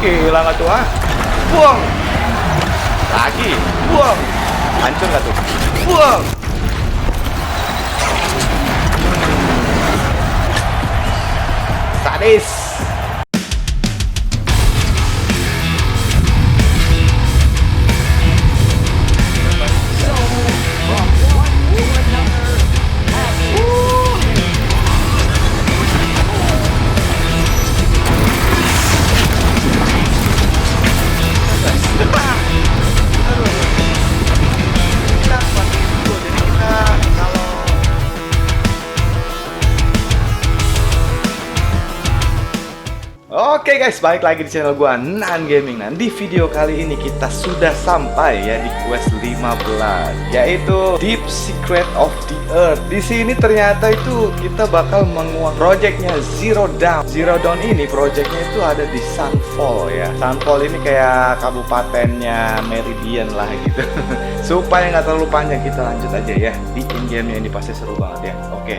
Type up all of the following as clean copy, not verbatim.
Gila nggak tuh, ah? Buang. Lagi. Buang. Hancur nggak tuh? Buang. Sadis. Oke guys, balik lagi di channel gua Nan Gaming. Nah, di video kali ini kita sudah sampai ya di quest 15, yaitu Deep Secret of the Earth. Di sini ternyata itu kita bakal menguak projectnya Zero Dawn. Zero Dawn ini projectnya itu ada di Sunfall ya. Sunfall ini kayak kabupatennya Meridian lah gitu. Supaya nggak terlalu panjang, kita lanjut aja ya di in-game ini pasti seru banget ya. Oke.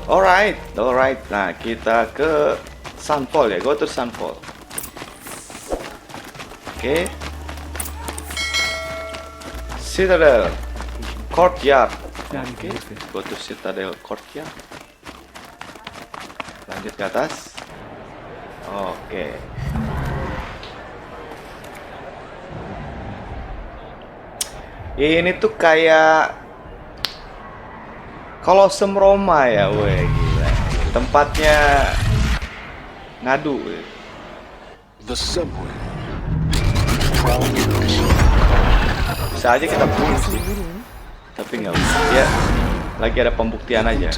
Alright. Nah, kita ke Sunfall ya, go to Sunfall. Oke. Citadel Courtyard. Oke, go to Citadel Courtyard. Lanjut ke atas. Oke. Ini tuh kayak Kolosseum Roma ya, weh gila. Tempatnya ngadu. The subway. Bisa aja kita bunuh sih, tapi nggak usah ya. Lagi ada pembuktian aja.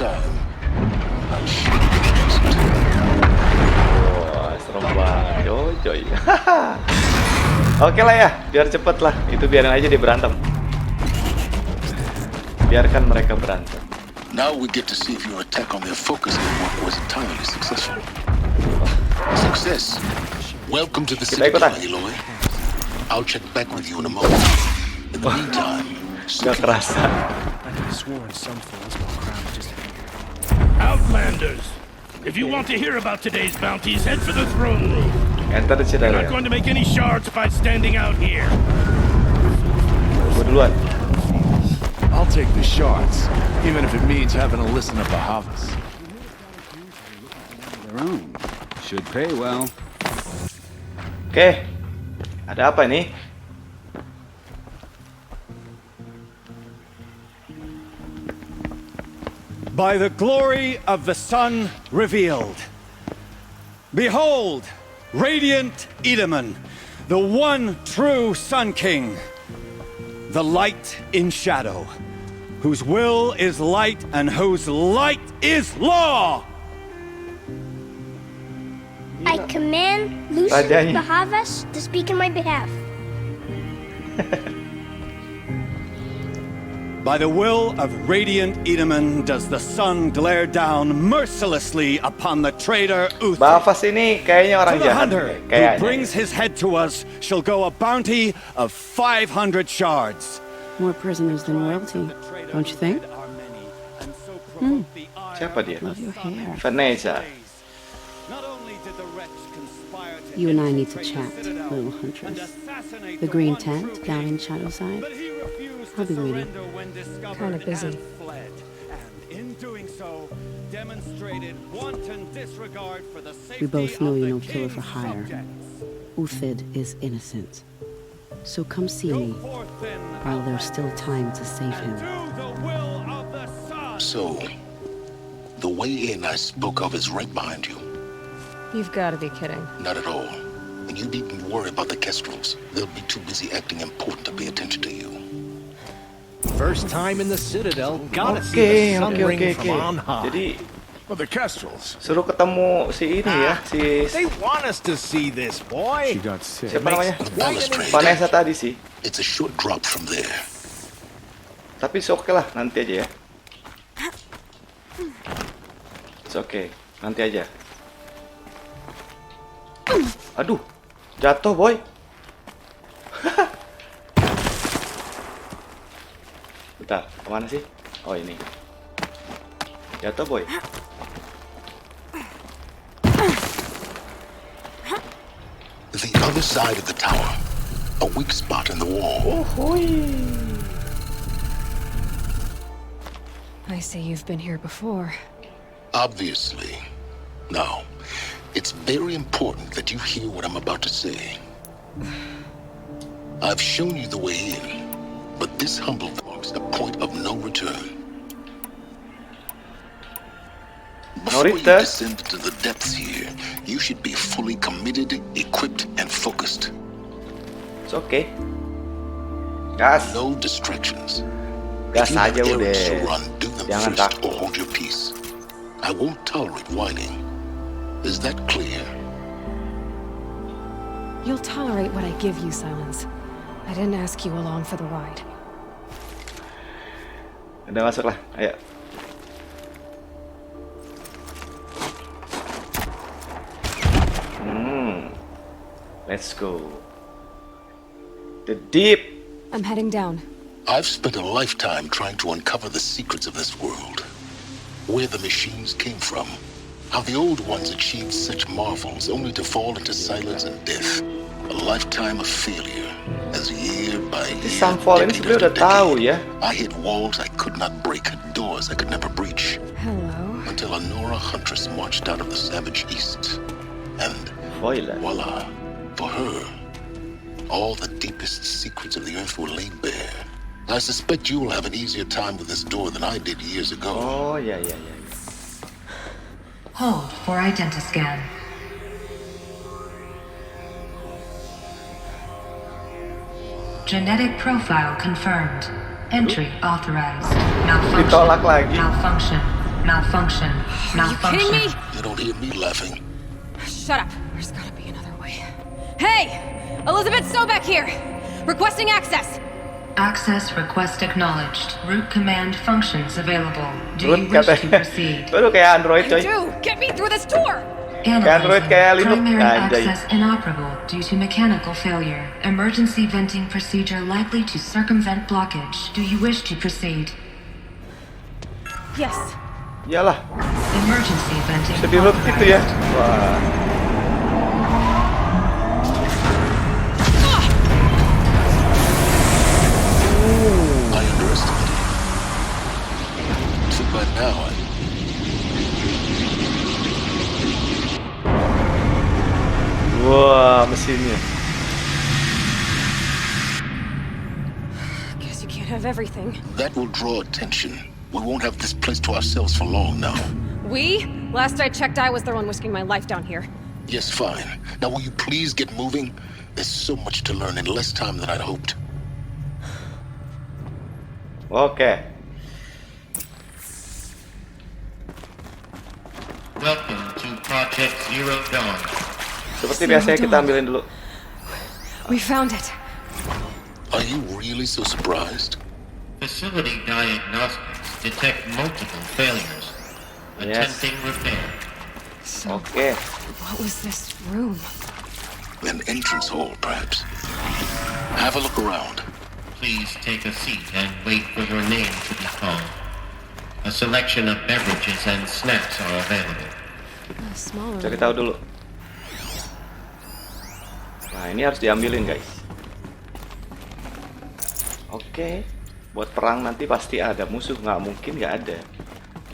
Wah, serem banget, joy. Oke lah ya, biar cepet lah. Itu biarin aja dia berantem. Biarkan mereka berantem. Now we get to see if your attack on their focus network was entirely successful. Success. Welcome to the Citadel, Aloy. I'll check back with you in a moment. In the meantime, gak kerasa. Outlanders, if you want to hear about today's bounties, head for the throne room. Enter the You're Citadel. not going to make any shards by standing out here. Gue duluan. I'll take the shards, even if it means having to listen to Bahavas. Their own. Should pay well. Oke, ada apa ini? By the glory of the sun revealed. Behold, radiant Edaman, the one true Sun King, the light in shadow, whose will is light and whose light is law. I command Lucius Bahavas to speak in my behalf. By the will of radiant Edaman does the sun glare down mercilessly upon the traitor Uther. Bahavas ini kayaknya orang To the jahat. hunter who Kayaknya. brings his head to us shall go a bounty of 500 shards. More prisoners than royalty, don't you think? Siapa dia? Love your hair. Vanessa. You and I need to chat, little huntress. The green tent down in Shadowside. I'll be waiting. Kind of busy. We both know you're no killer for hire. Uthid is innocent. So come see me while there's still time to save him. So, the way in I spoke of is right behind you. You've got to be kidding. Not at all. And you needn't worry about the Kestrels. They'll be too busy acting important to pay attention to you. First time in the Citadel, gotta Oke, see the sun oke. ring from on high. Jadi Well, the Kestrels. suruh ketemu si ini ya, si They want us to see this, boy. She got sick. siapa namanya? Balustrade. Vanessa tadi sih. It's a short drop from there. Tapi oke lah, nanti aja ya. Oke, nanti aja. Aduh, jatuh boy. Bentar, kemana sih? Oh ini. Jatuh boy. The other side of the tower. A weak spot in the wall. I see you've been here before. Obviously. Now, it's very important that you hear what I'm about to say. I've shown you the way in, but this humble marks a point of no return. Before you descend into the depths here, you should be fully committed, equipped, and focused. It's okay. Gas. No distractions. Gas If you have aja errands to udah. run, do them Jangan first takut. or hold your peace. I won't tolerate whining. Is that clear? You'll tolerate what I give you, Silence. I didn't ask you along for the ride. Udah masuk lah, ayo. Let's go. The deep. I'm heading down. I've spent a lifetime trying to uncover the secrets of this world. Where the machines came from. How the old ones achieved such marvels only to fall into silence and death. A lifetime of failure. As year by year, Sunfall ini sebenarnya udah tahu ya. I hit walls I could not break, doors I could never breach. Hello. Until a Nora huntress marched out of the savage east. And voila, for her, all the deepest secrets of the earth were laid bare. I suspect you will have an easier time with this door than I did years ago. Oh, yeah. Hold for identiscan. Genetic profile confirmed. Entry authorized. Ditolak lagi. Malfunction. Malfunction. Malfunction. Are you kidding me? You don't hear me laughing. Shut up. There's gotta be another way. Hey! Elizabeth Sobek here! Requesting access! Access request acknowledged. Root command functions available. Do you wish to proceed? Baru kayak Android coy. I do! Get me through this door! Android kayak Linux. Primary Anjay. access inoperable due to mechanical failure. Emergency venting procedure likely to circumvent blockage. Do you wish to proceed? Yes. Iyalah. Emergency venting Bisa di-load gitu ya. Wah. I underestimated you. So by now, Wah, mesinnya. Guess you can't have everything. that will draw attention. We won't have this place to ourselves for long now. We? Last I checked, I was the one risking my life down here. Yes, fine. Now will you please get moving? There's so much to learn in less time than I'd hoped. Oke. Welcome to Project Zero Dawn. Seperti biasanya kita ambilin dulu. We found it. Are you really so surprised? Facility diagnostics detect multiple failures. Attempting repair. So, Oke. what was this room? An entrance hall, perhaps. Have a look around. Please take a seat and wait for your name to be called. A selection of beverages and snacks are available. A smaller Cari tahu dulu. Nah, ini harus diambilin, guys. Oke. Buat perang nanti pasti ada musuh, nggak mungkin nggak ada.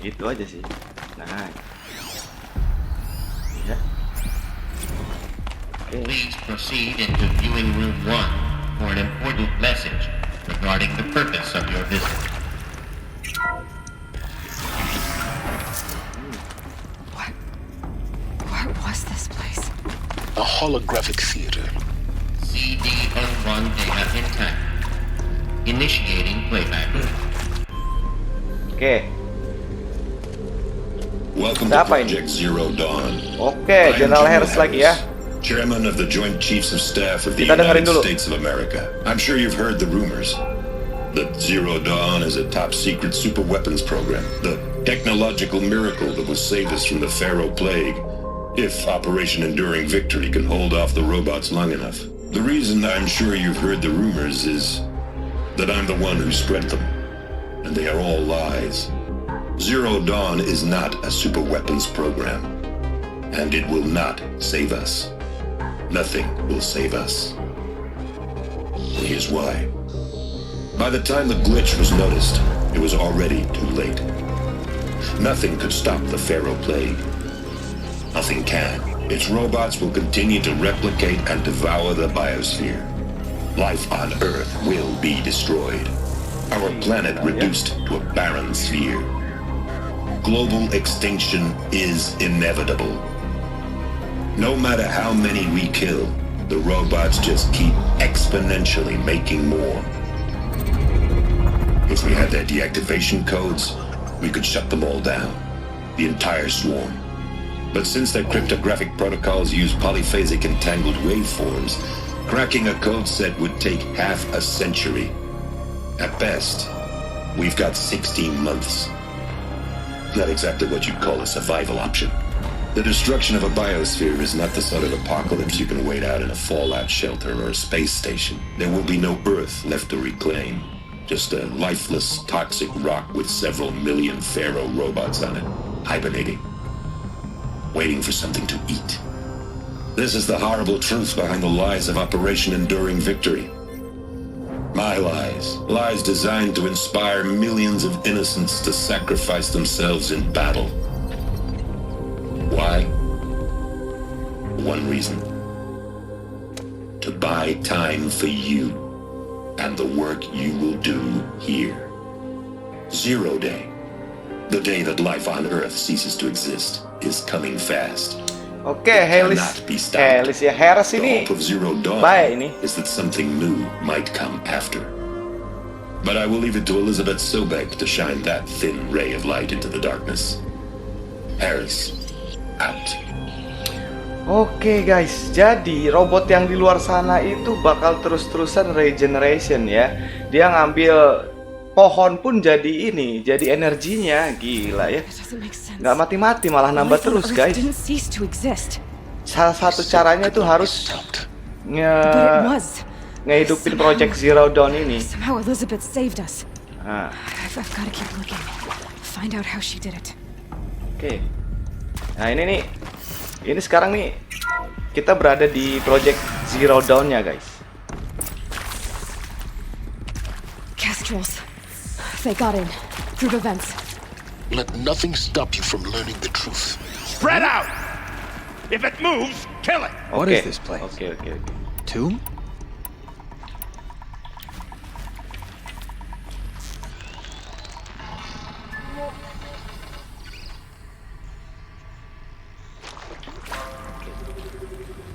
Gitu aja sih. Nah. Ya. Oke. Please proceed into viewing room 1 for an important message regarding the purpose of your visit. What was this place? A holographic theater. CD01 data intact. Initiating playback. Oke. Welcome to Siapa ini? Project Zero Dawn. Oke, General Harris lagi ya. Chairman of the Joint Chiefs of Staff of the Kita dengerin United dulu. States of America. I'm sure you've heard the rumors that Zero Dawn is a top-secret superweapons program, the technological miracle that will save us from the Pharaoh Plague, if Operation Enduring Victory can hold off the robots long enough. The reason I'm sure you've heard the rumors is that I'm the one who spread them, and they are all lies. Zero Dawn is not a superweapons program, and it will not save us. nothing will save us. And here's why. By the time the glitch was noticed, it was already too late. Nothing could stop the Pharaoh Plague. Nothing can. Its robots will continue to replicate and devour the biosphere. Life on Earth will be destroyed. Our planet reduced to a barren sphere. Global extinction is inevitable. No matter how many we kill, the robots just keep exponentially making more. If we had their deactivation codes, we could shut them all down, the entire swarm. But since their cryptographic protocols use polyphasic entangled waveforms, cracking a code set would take half a century. At best, we've got 16 months. Not exactly what you'd call a survival option. The destruction of a biosphere is not the sort of apocalypse you can wait out in a fallout shelter or a space station. There will be no Earth left to reclaim. Just a lifeless, toxic rock with several million Pharaoh robots on it, hibernating, waiting for something to eat. This is the horrible truth behind the lies of Operation Enduring Victory. My lies. Lies designed to inspire millions of innocents to sacrifice themselves in battle. Why? One reason. To buy time for you and the work you will do here. 0 Day. The day that life on Earth ceases to exist is coming fast. Oke, HELIS ya, harus ini baik ini. Is that something new might come after. But I will leave it to Elizabeth Sobek to shine that thin ray of light into the darkness. Harris, out. Oke guys, jadi robot yang di luar sana itu bakal terus-terusan regeneration ya. Dia ngambil pohon pun jadi ini, jadi energinya, gila ya. Nggak mati-mati, malah nambah terus guys. Salah satu caranya itu harus ngehidupin projek Zero Dawn ini. Nah. Oke. Nah ini nih. Ini sekarang nih kita berada di project Zero Dawn-nya guys. Castrals. They got in through the vents. Let nothing stop you from learning the truth. Spread out. If it moves, kill it. What is this place? Okay. Tomb?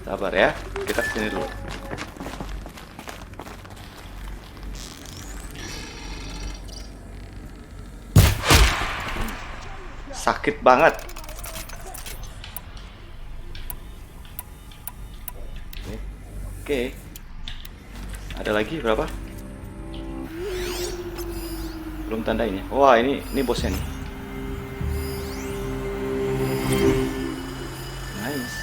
Sabar ya, kita kesini dulu. Sakit banget. Oke. Ada lagi berapa? Belum tandain ya. Wah, ini bosnya nih. Nice.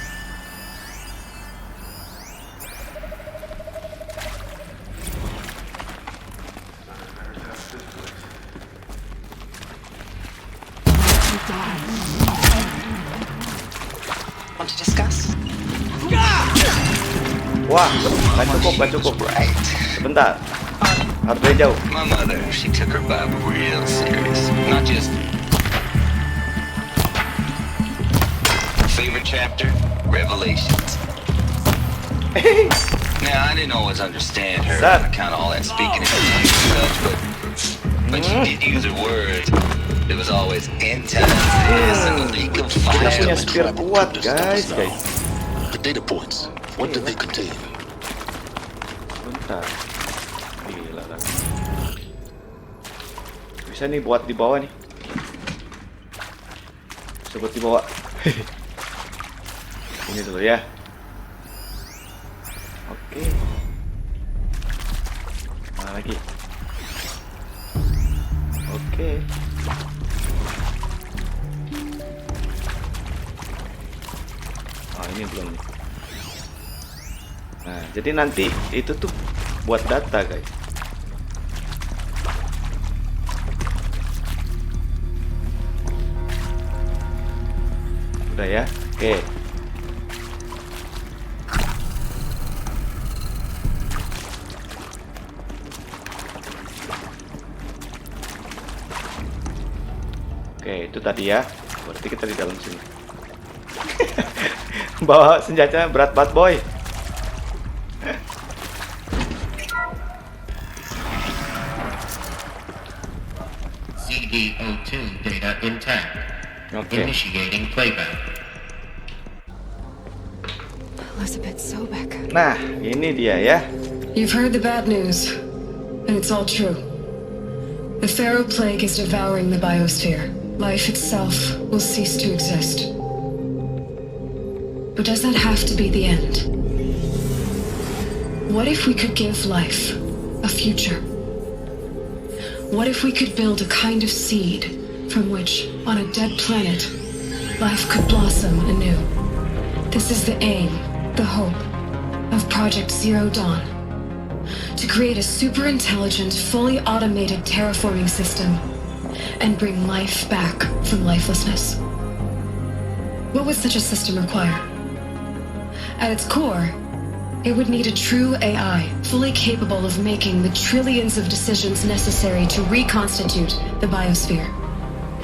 Want to discuss? Wah, nggak cukup. Sebentar. Harus dari jauh. My mother, she took her Bible real serious. Not just favorite chapter, Revelations. Now, I didn't always understand her on account of all that speaking in tongues and such, but she did use her words. It was always end times this and the leak of fire. Kita punya spear kuat, guys. The data points. What do they contain? Bentar. Gila lah. Bisa nih buat di bawah nih. Bisa buat di bawah. Ini dulu ya. Oke. Mana lagi? Oke. Ini belum nih. Nah, jadi nanti itu tuh buat data, guys. Udah ya? Oke. itu tadi ya. Berarti kita di dalam sini. Bawa senjatanya berat banget, boy. CD02 data intact. Initiating playback. Elizabeth Sobek. Nah, ini dia ya. You've heard the bad news, and it's all true. The Pharaoh Plague is devouring the biosphere. Life itself will cease to exist. But does that have to be the end? What if we could give life a future? What if we could build a kind of seed from which, on a dead planet, life could blossom anew? This is the aim, the hope, of Project Zero Dawn. To create a super-intelligent, fully automated terraforming system and bring life back from lifelessness. What would such a system require? At its core, it would need a true AI, fully capable of making the trillions of decisions necessary to reconstitute the biosphere.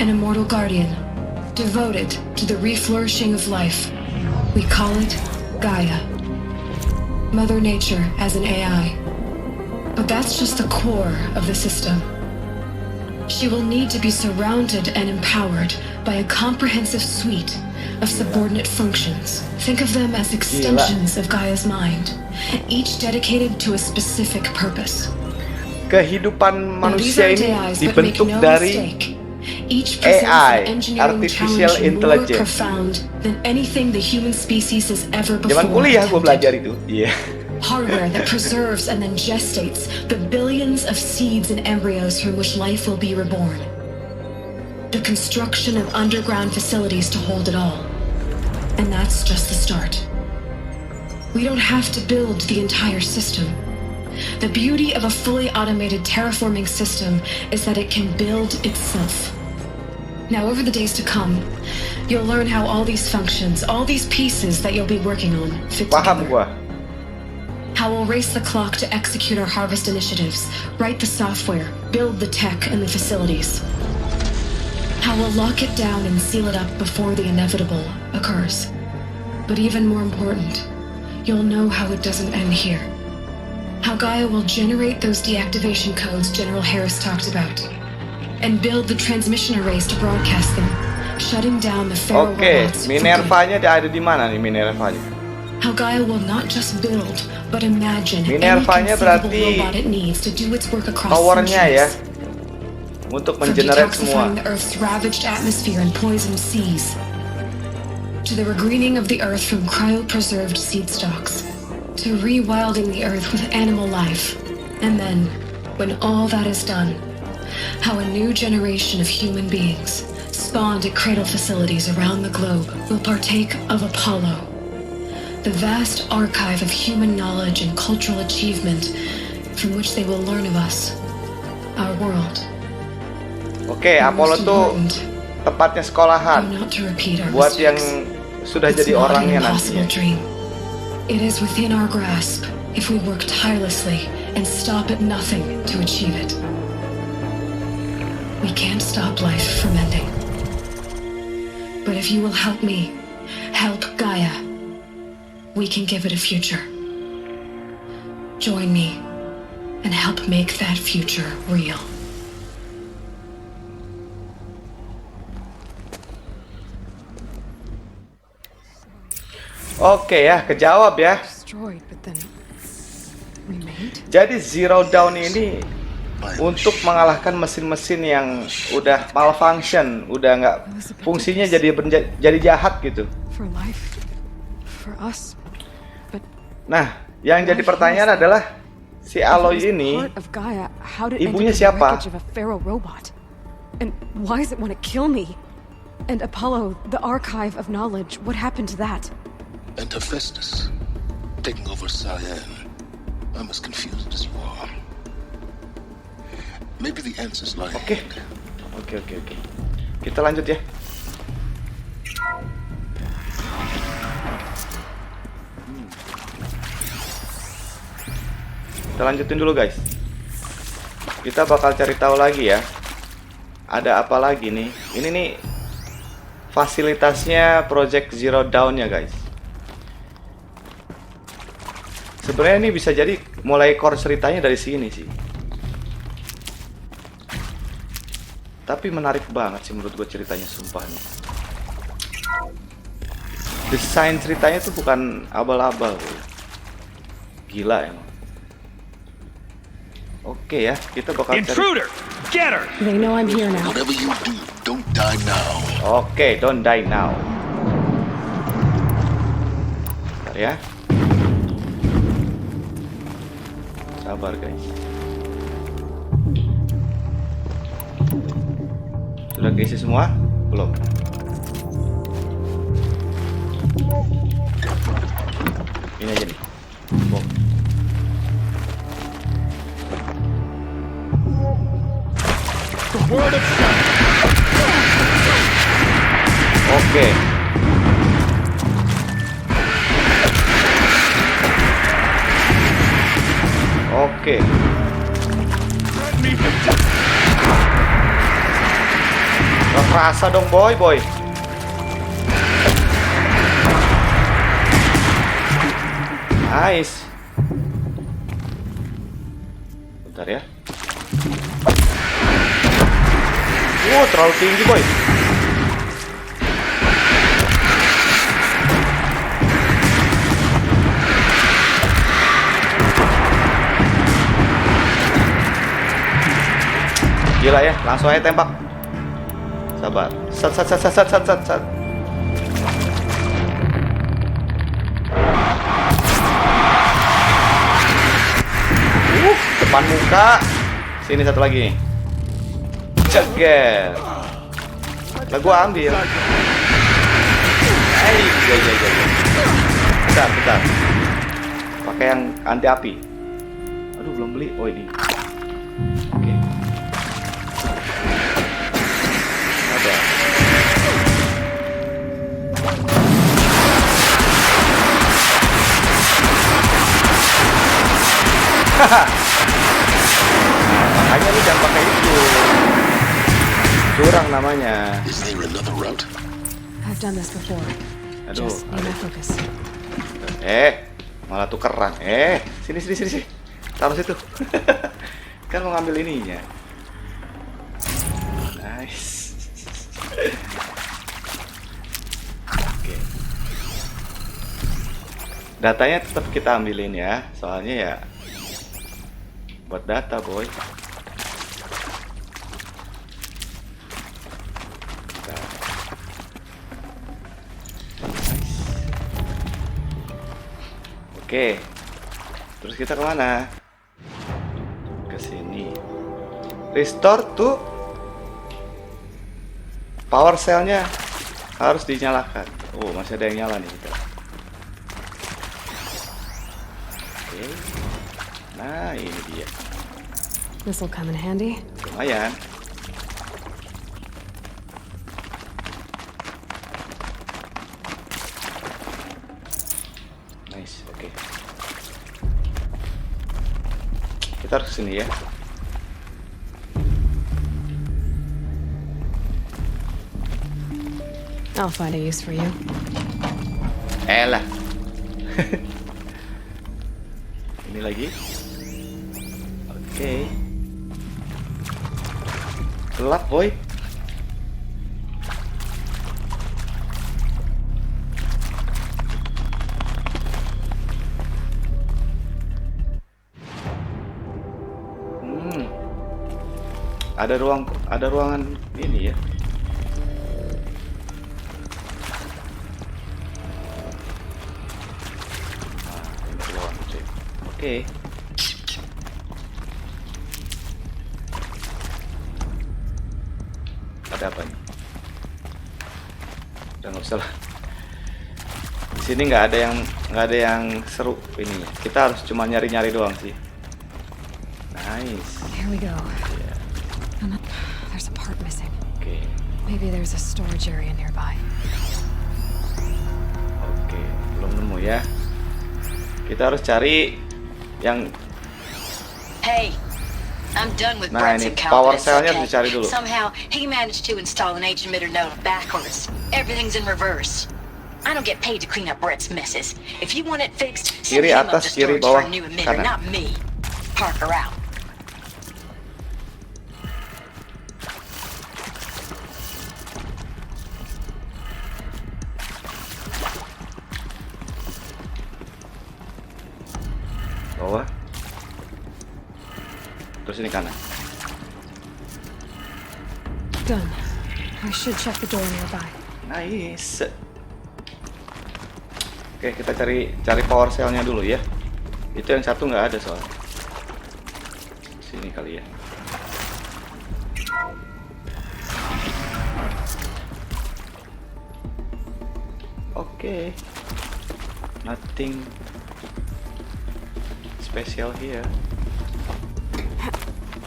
An immortal guardian, devoted to the reflourishing of life. We call it Gaia. Mother Nature as an AI. But that's just the core of the system. She will need to be surrounded and empowered by a comprehensive suite of subordinate functions. Think of them as extensions of Gaia's mind, each dedicated to a specific purpose. Kehidupan manusia ini dibentuk dari AI, artificial intelligence. Profound than anything the human species has ever before. Zaman kuliah gue belajar itu. Iya. Hardware that preserves and then gestates the billions of seeds and embryos from which life will be reborn. The construction of underground facilities to hold it all. And that's just the start. We don't have to build the entire system. The beauty of a fully automated terraforming system is that it can build itself. Now, over the days to come, you'll learn how all these functions, all these pieces that you'll be working on fit together. How we'll race the clock to execute our harvest initiatives, write the software, build the tech and the facilities. How we'll lock it down and seal it up before the inevitable occurs. But even more important, you'll know how it doesn't end here. How Gaia will generate those deactivation codes General Harris talked about, and build the transmission arrays to broadcast them, shutting down the Pharaoh robots. Minervanya ada di mana nih Minervanya? How Gaia will not just build, but imagine Minervanya berarti robot it needs to do its work across powernya ya, centuries. untuk mengenerate semua. From detoxifying the Earth's ravaged atmosphere and poisoned seas, to the regreening of the Earth from cryopreserved seed stalks, to rewilding the Earth with animal life, and then, when all that is done, how a new generation of human beings, spawned at cradle facilities around the globe, will partake of Apollo, the vast archive of human knowledge and cultural achievement from which they will learn of us, our world. Oke, Apollo tuh tempatnya sekolahan buat yang sudah jadi orangnya nantinya. It is within our grasp if we work tirelessly and stop at nothing to achieve it. We can't stop life from ending. But if you will help me, help Gaia, we can give it a future. Join me and help make that future real. Oke ya, kejawab ya. Jadi Zero Dawn ini untuk mengalahkan mesin-mesin yang udah malfunction, udah nggak fungsinya, jadi jahat gitu. Nah, yang jadi pertanyaan adalah si Aloy ini ibunya siapa? And why does it want to kill me? And Apollo, the archive of knowledge, what happened to that? And Hephaestus, taking over Cyan. I'm as confused as you are. Maybe the answers lie ahead. Oke. Kita lanjut ya. Kita lanjutin dulu guys. Kita bakal cari tahu lagi ya. Ada apa lagi nih? Ini nih fasilitasnya projek Zero Dawn ya guys. Sebenarnya ini bisa jadi mulai core ceritanya dari sini sih. Tapi menarik banget sih menurut gue ceritanya, sumpah nih. Desain ceritanya tuh bukan abal-abal, gila emang. Oke ya, kita bakal Intruder, get her. They know I'm here now. Whatever you do, don't die now. Oke, don't die now. Bentar ya. Sabar guys. Sudah keisi semua? Belum. Ini aja nih. Bom. Oke. Oke. Gak kerasa dong boy. Nice. Bentar ya. Terlalu tinggi boy. Gila ya, langsung aja tembak. Sabar. Sat. Depan muka. Sini satu lagi. Ceger. Lah gua ambil. Bentar. Pakai yang anti api. Aduh, belum beli. Oh, ini. Oke. Ada. Makanya lu jangan pakai itu. Curang namanya. Is there another route? I've done this before. Aduh. Just need my focus. Malah tukeran. Sini. Taruh situ. Kan mau ngambil ininya. Nice. Oke. Datanya tetap kita ambilin ya, soalnya ya buat data boy. Oke, terus kita kemana? Ke sini. Restore to power cell-nya harus dinyalakan. Oh, masih ada yang nyala nih kita. Oke. Nah, ini dia. This will come in handy. Lumayan. Nice, oke. Kita harus kesini ya. I'll find a use for you. Elah. Ini lagi. Oke. Gelap boy. Ada ruangan ini ya. Ini ruangan kecil. Oke. Ada apa nih? Udah nggak usah lah. Di sini nggak ada yang seru ininya. Kita harus cuma nyari-nyari doang sih. Nice. Here we go. There's a part missing. Okay. Maybe there's a storage area nearby. Oke, belum nemu ya. Kita harus cari yang. Hey, I'm done with Nah, Brett's ini and power Calvin's, cell-nya okay? dicari dulu. Somehow, he managed to install an H emitter node backwards. Everything's in reverse. I don't get paid to clean up Brett's messes. If you want it fixed, send Kiri, him up atas, to kiri, storage for bawah, a new emitter, kanan. not me. Parker out. Bawah. Terus ini kanan. Done. I should check the door nearby. Nice. Oke, kita cari power cell-nya dulu ya. Itu yang satu nggak ada soalnya. Sini kali ya. Oke. Nothing special here.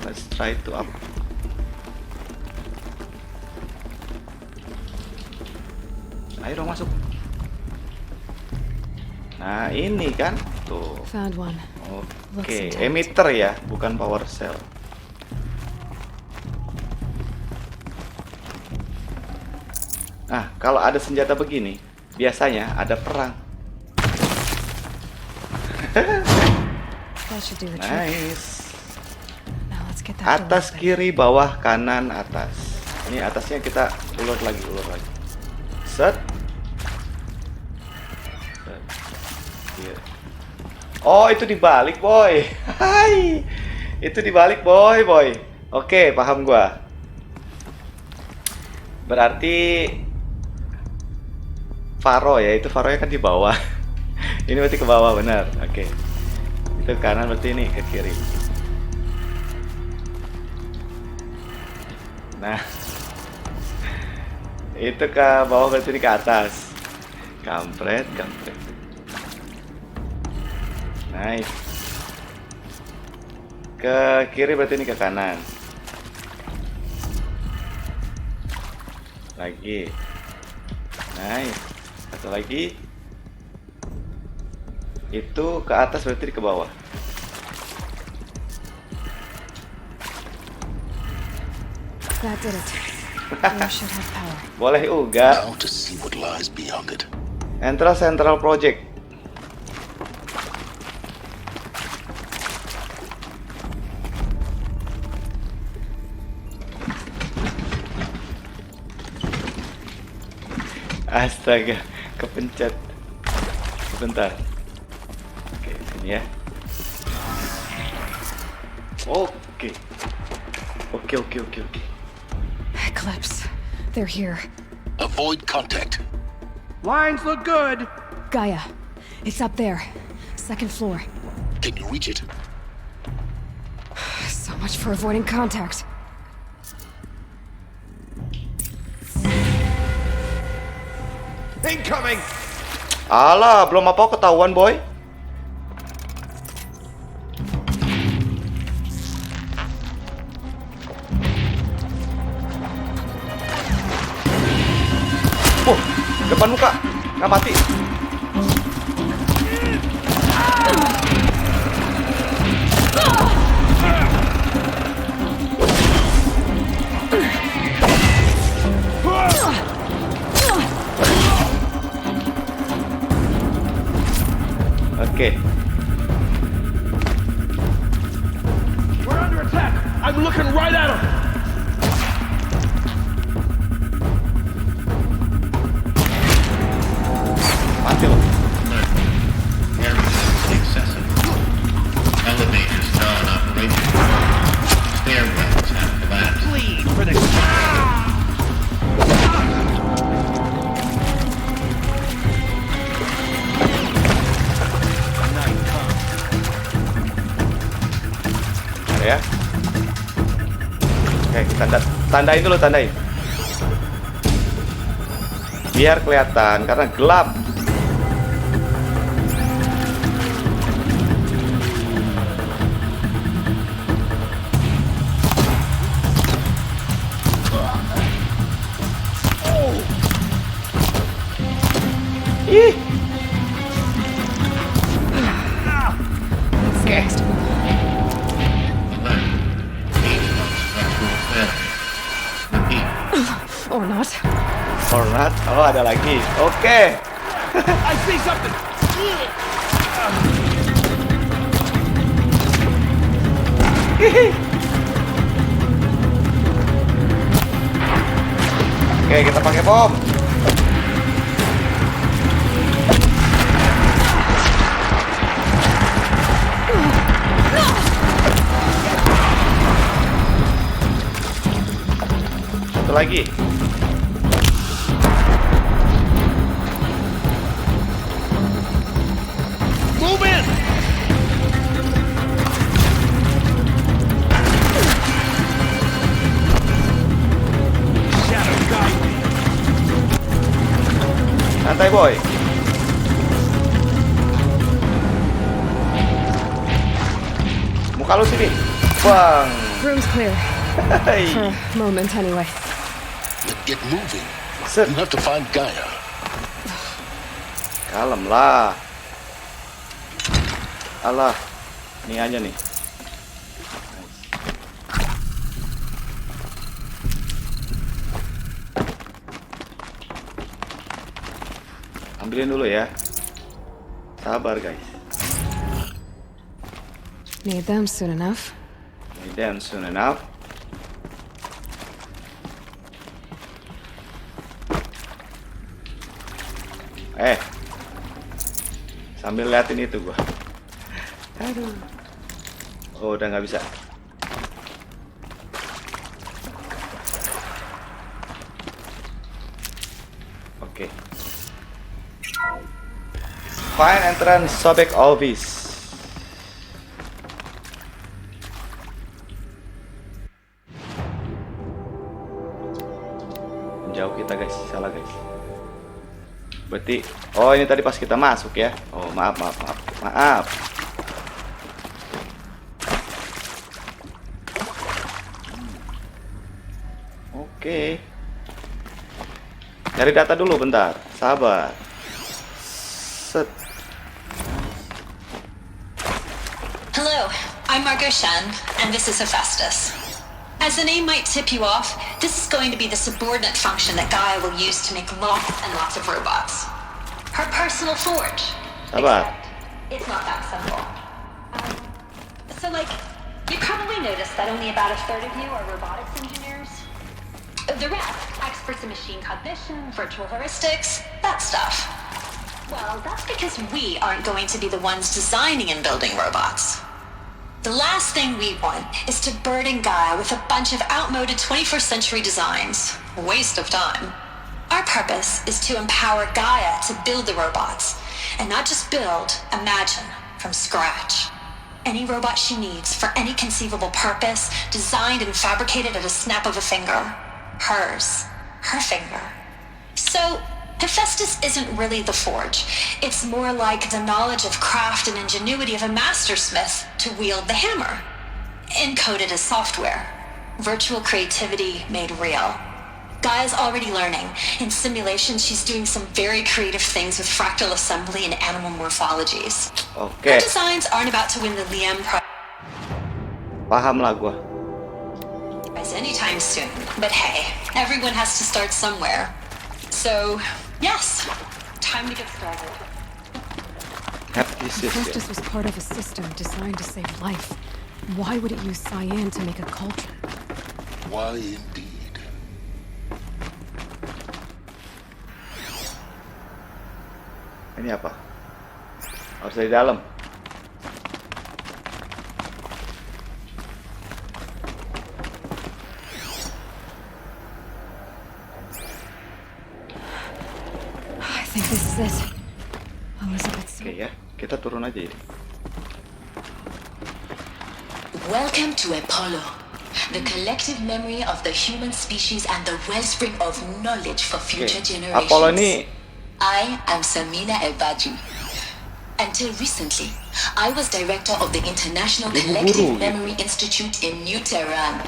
Let's try to up. Ayo dong masuk. Nah ini kan tuh. Found one. Oke, emitter ya, bukan power cell. Nah kalau ada senjata begini, biasanya ada perang. That should do the trick. Nice. Now let's get that door Atas, open. kiri, bawah, kanan, atas. Ini atasnya kita ulur lagi. Set. Iya. Oh, itu dibalik, boy. Hai. Itu dibalik, boy. Oke, paham gua. Berarti Faro ya, itu Faronya kan di bawah. Ini berarti ke bawah, benar. Oke. Itu kanan, berarti ini ke kiri. Nah. Itu ke bawah, berarti ini ke atas. Kampret. Nice. Ke kiri berarti ini ke kanan. Lagi. Nice. Satu lagi. Itu ke atas berarti ke bawah. That did it. You should have power. Boleh juga. Now to see what lies beyond it. Central projek. Astaga, kepencet. Sebentar. Oke, sini ya. Oke. Eclipse. They're here. Avoid contact. Lines look good. Gaia. It's up there. Second floor. Can you reach it? So much for avoiding contact. Incoming. Alah, belum apa ketahuan, boy. Depan muka, nggak mati. Oke. We're under attack. I'm looking right at him. Mati loh. Excessive. Elevators non-operational. Stairwells have collapsed. Please for the. Ya. Oke, kita tandain dulu, tandain. Biar kelihatan karena gelap. Ih. Murat. Oh, ada lagi. Oke. I see something. Oke, kita pakai bom. Satu lagi. Move in. Shadow Carja. Santai, boy. Muka lu sini. Bang. Room's clear. Hey. For a moment, anyway. But get moving. Set. You have to find Gaia. Kalem lah. Alah. Ini aja nih. Ambilin dulu ya. Sabar guys. Need them soon enough. Need them soon enough. Sambil liatin itu gua. Aduh. Oh, udah nggak bisa. Oke. Find entrance Sobek office. Menjauh kita guys, salah guys. Berarti, oh ini tadi pas kita masuk ya. Oh maaf. Oke. Cari data dulu bentar, sabar. Set. Hello, I'm Margot Shen, and this is Fasilitas. As the name might tip you off, this is going to be the subordinate function that Gaia will use to make lots and lots of robots. Her personal forge. Sabar. Except it's not that simple. So, you probably noticed that only about a third of you are robotics engineers. The rest, experts in machine cognition, virtual heuristics, that stuff. Well, that's because we aren't going to be the ones designing and building robots. The last thing we want is to burden Gaia with a bunch of outmoded 21st century designs. Waste of time. Our purpose is to empower Gaia to build the robots, and not just build, imagine, from scratch. Any robot she needs for any conceivable purpose, designed and fabricated at a snap of a finger. Hers. Her finger. So, Hephaestus isn't really the forge. It's more like the knowledge of craft and ingenuity of a mastersmith to wield the hammer. Encoded as software. Virtual creativity made real. Gaia's already learning. In simulation, she's doing some very creative things with fractal assembly and animal morphologies. Okay. Her designs aren't about to win the Liam Prize Paham lah gua. anytime soon. But hey, everyone has to start somewhere. So, yes, time to get started. Fasilitas was part of a system designed to save life. Why would it use cyan to make a cauldron? Why indeed? Ini apa? Harus dari dalam. I think this is it. Oke ya, kita turun aja ini. Welcome to Apollo, the collective memory of the human species and the wellspring of knowledge for future generations. Apollo ini I am Samina Ebaji. Until recently, I was director of the International Collective Memory Institute in New Tehran.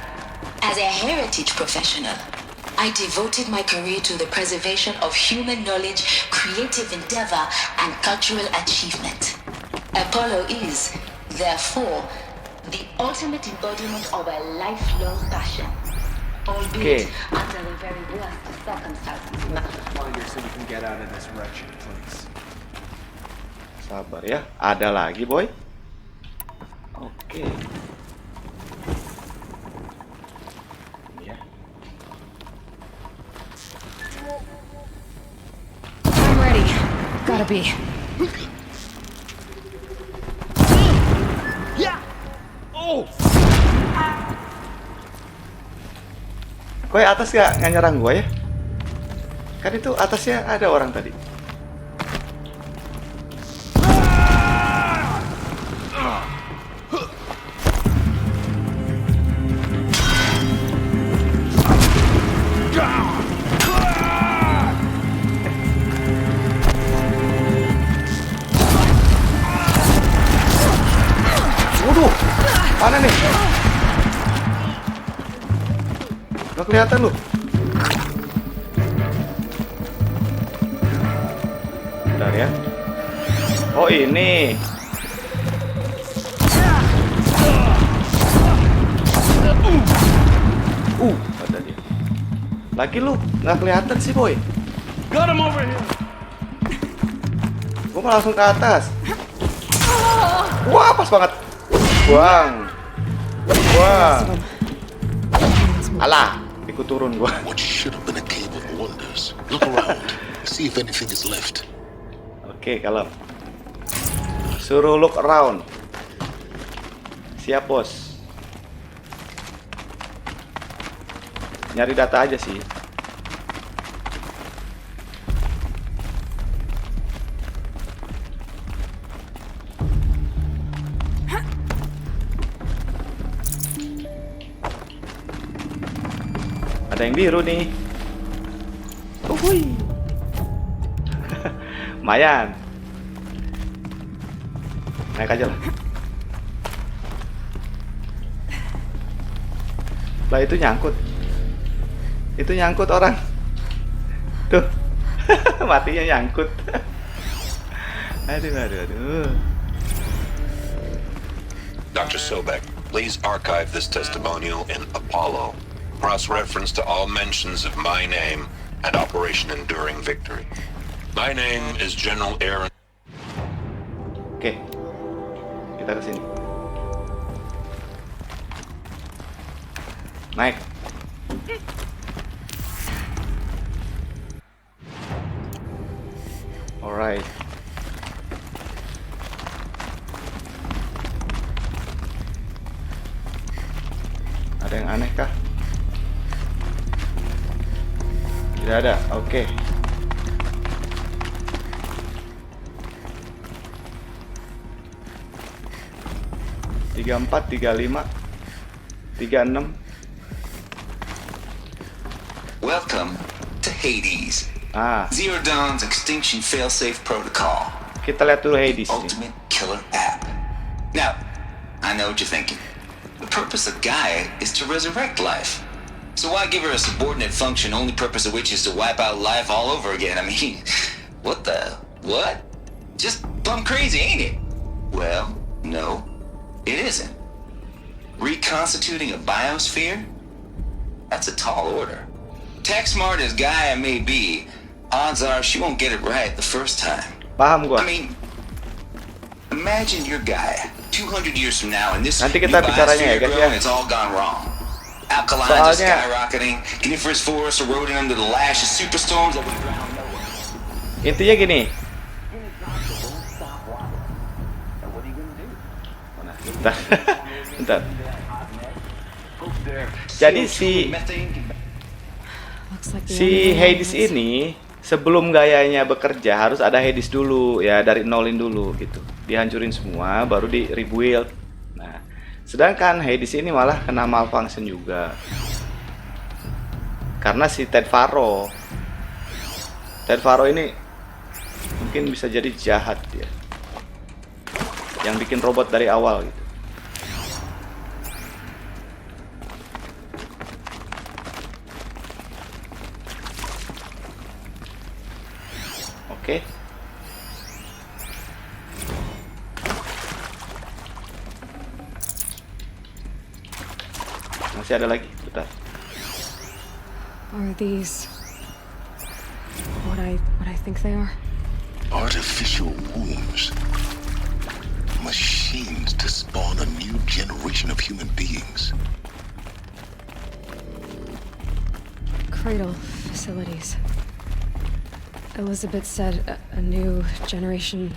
As a heritage professional, I devoted my career to the preservation of human knowledge, creative endeavor, and cultural achievement. Apollo is, therefore, the ultimate embodiment of a lifelong passion. Oke. under the very worst of circumstances. So we can get out of this wretched place. Sabar ya, ada lagi boy. Oke. Ya. I'm ready. Gotta be. Yeah. Oh. Kok atas nggak nyerang gue ya? Kan itu atasnya ada orang tadi. Waduh, mana nih? Gak kelihatan lu. Bentar ya. Oh ini. Ada dia. Lagi lu nggak kelihatan sih boy. Got him over here. Gua mau langsung ke atas. Wah pas banget. Buang. Alah, ikut turun gua. What should have been a cave of wonders. Look around. See if anything is left. Oke, kalau suruh look around. Siap, bos. Nyari data aja sih. Ada yang biru nih. Uhuy. Lumayan. Naik aja lah. Lah itu nyangkut. Itu nyangkut orang. Tuh. Matinya nyangkut. Aduh. Dr. Sobek, please archive this testimonial in Apollo. Cross-reference to all mentions of my name and Operation Enduring Victory. My name is General Aaron. Oke. Kita ke sini. Naik. Alright. Ada yang aneh kah? Tidak ada. Oke. Tiga 4, 35, 36. Welcome to Hades. Ah. Zero Dawn's extinction failsafe protocol. Kita lihat dulu Hades. Ultimate killer app. Now, I know what you're thinking. The purpose of Gaia is to resurrect life. So why give her a subordinate function, only purpose of which is to wipe out life all over again? I mean, what? Just plumb crazy, ain't it? Well, no, it isn't. Reconstituting a biosphere? That's a tall order. Tech smart as Gaia may be, odds are she won't get it right the first time. Paham gua. I mean, imagine your Gaia 200 years from now and this nanti kita bicaranya ya guys ya. It's all gone wrong. Alkalines are skyrocketing, coniferous forests eroding under the lash of superstorms that would drown Noah. Intinya gini. Bentar. Jadi si Hades ini sebelum Gaianya bekerja harus ada Hades dulu ya, dari nolin dulu gitu. Dihancurin semua baru di rebuild. Nah, sedangkan Hades ini malah kena malfunction juga. Karena si Ted Faro ini mungkin bisa jadi jahat dia. Yang bikin robot dari awal gitu. Oke. Masih ada lagi, bentar. Are these what I think they are? Artificial wombs. Machines to spawn a new generation of human beings. Cradle facilities. Elizabeth said a new generation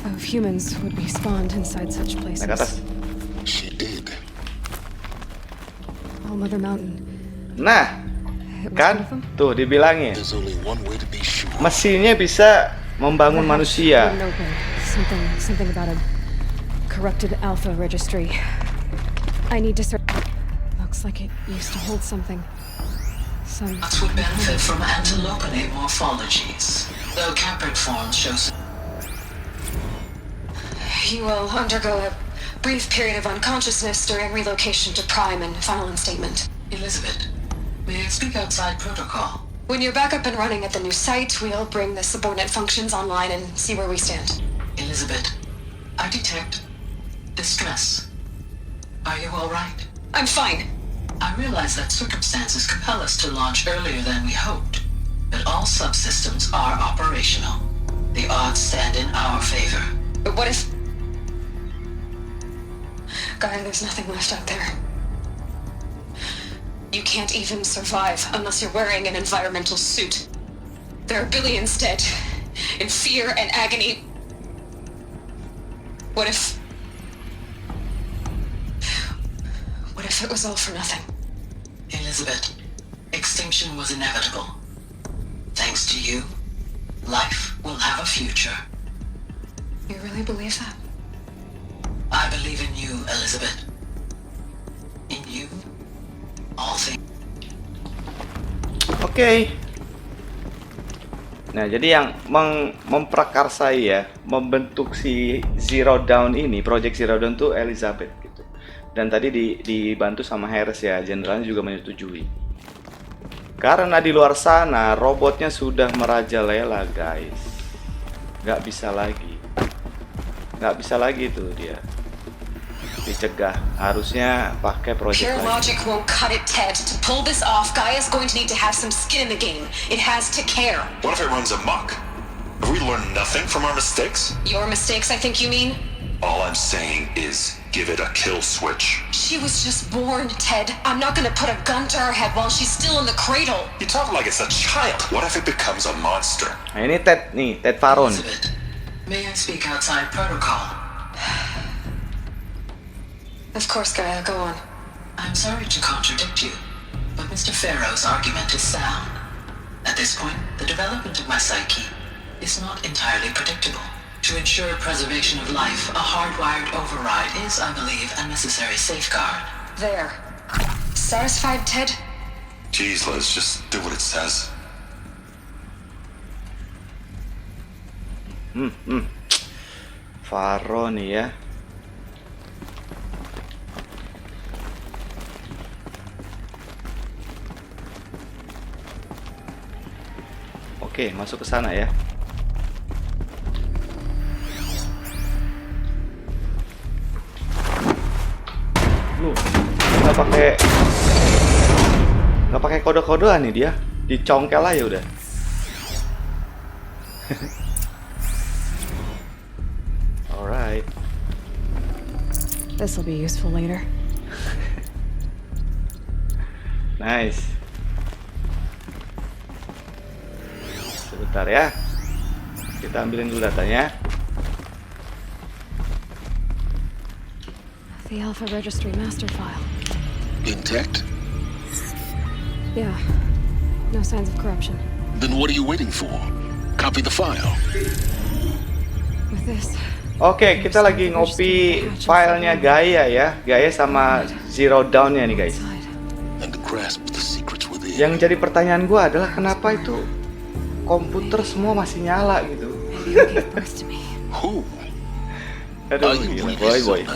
of humans would be spawned inside such places. She did. All Mother Mountain. Nah, kan? Tuh dibilangin. Mesinnya bisa membangun manusia. Something about a corrupted alpha registry. I need to search. Looks like it used to hold something. Us would benefit from antilopinate morphologies, though caprid forms show. You will undergo a brief period of unconsciousness during relocation to Prime and final instatement. Elizabeth, may I speak outside protocol? When you're back up and running at the new site, we'll bring the subordinate functions online and see where we stand. Elizabeth, I detect distress. Are you all right? I'm fine. I realize that circumstances compel us to launch earlier than we hoped, but all subsystems are operational. The odds stand in our favor. But what if... Gaia, there's nothing left out there. You can't even survive unless you're wearing an environmental suit. There are billions dead, in fear and agony. What if it was all for nothing? Elizabeth, extinction was inevitable. Thanks to you, life will have a future. You really believe that? I believe in you, Elizabeth. In you, all things. Oke. Nah, jadi yang memprakarsai ya, membentuk si Zero Dawn ini, project Zero Dawn tuh Elizabeth gitu. Dan tadi dibantu sama Harris ya, jenderalnya juga menyetujui. Karena di luar sana robotnya sudah merajalela, guys. Nggak bisa lagi tuh dia dicegah. Harusnya pakai project Pure lagi. logic won't cut it, Ted. To pull this off, Gaia's going to need to have some skin in the game. It has to care. What if it runs amok? Have we learned nothing from our mistakes? Your mistakes, I think you mean? All I'm saying is give it a kill switch. She was just born, Ted. I'm not gonna put a gun to her head while she's still in the cradle. You talk like it's a child. What if it becomes a monster? Nah, ini Ted Faron. May I speak outside protocol? Of course, Gaia, go on. I'm sorry to contradict you, but Mr. Farrow's argument is sound. At this point, the development of my psyche is not entirely predictable. To ensure preservation of life, a hardwired override is, I believe, a necessary safeguard. There. Satisfied, Ted? Jeez, Liz, just do what it says. Faro nih ya. Oke, masuk ke sana ya. Nggak pakai kode-kodean nih dia, dicongkel aja udah. Alright. This will be useful later. Nice. Sebentar ya, kita ambilin dulu datanya. The Alpha Registry master file. Intact? Yeah. No signs of corruption. Then what are you waiting for? Copy the file. With this. Oke, kita lagi ngopi filenya Gaia ya. Gaia sama Zero Dawn-nya nih, guys. Yang jadi pertanyaan gua adalah kenapa itu komputer semua masih nyala gitu. Aduh, gila, boy.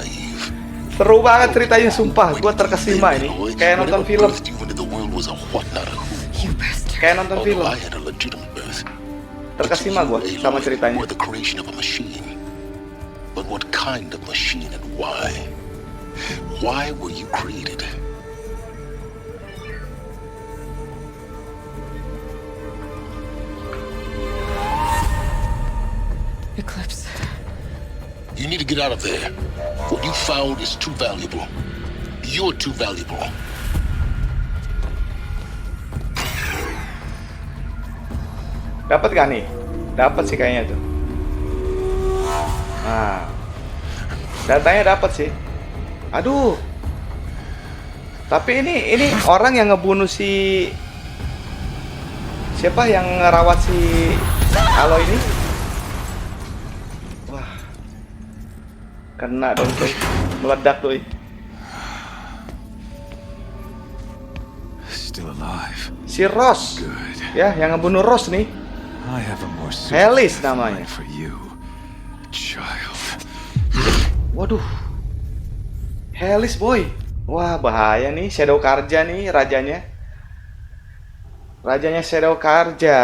Seru banget ceritanya, sumpah. Gua terkesima ini. Kayak nonton film. Kayak nonton film. Terkesima gua sama ceritanya. But what kind of machine and why? Why were you created? You need to get out of there. What you found is too valuable. You're too valuable. Dapat gak nih? Dapat sih kayaknya tuh. Nah, datanya dapat sih. Aduh. Tapi ini orang yang ngebunuh si siapa yang ngerawat si Aloy ini? Wah. Kena dong tuh. Meledak tuh. Still alive. Si Rose. Ya, yang ngebunuh Rose nih. I have a more HELIS namanya. for you, child. Waduh. HELIS boy. Wah, bahaya nih. Shadow Carja nih rajanya. Rajanya Shadow Carja.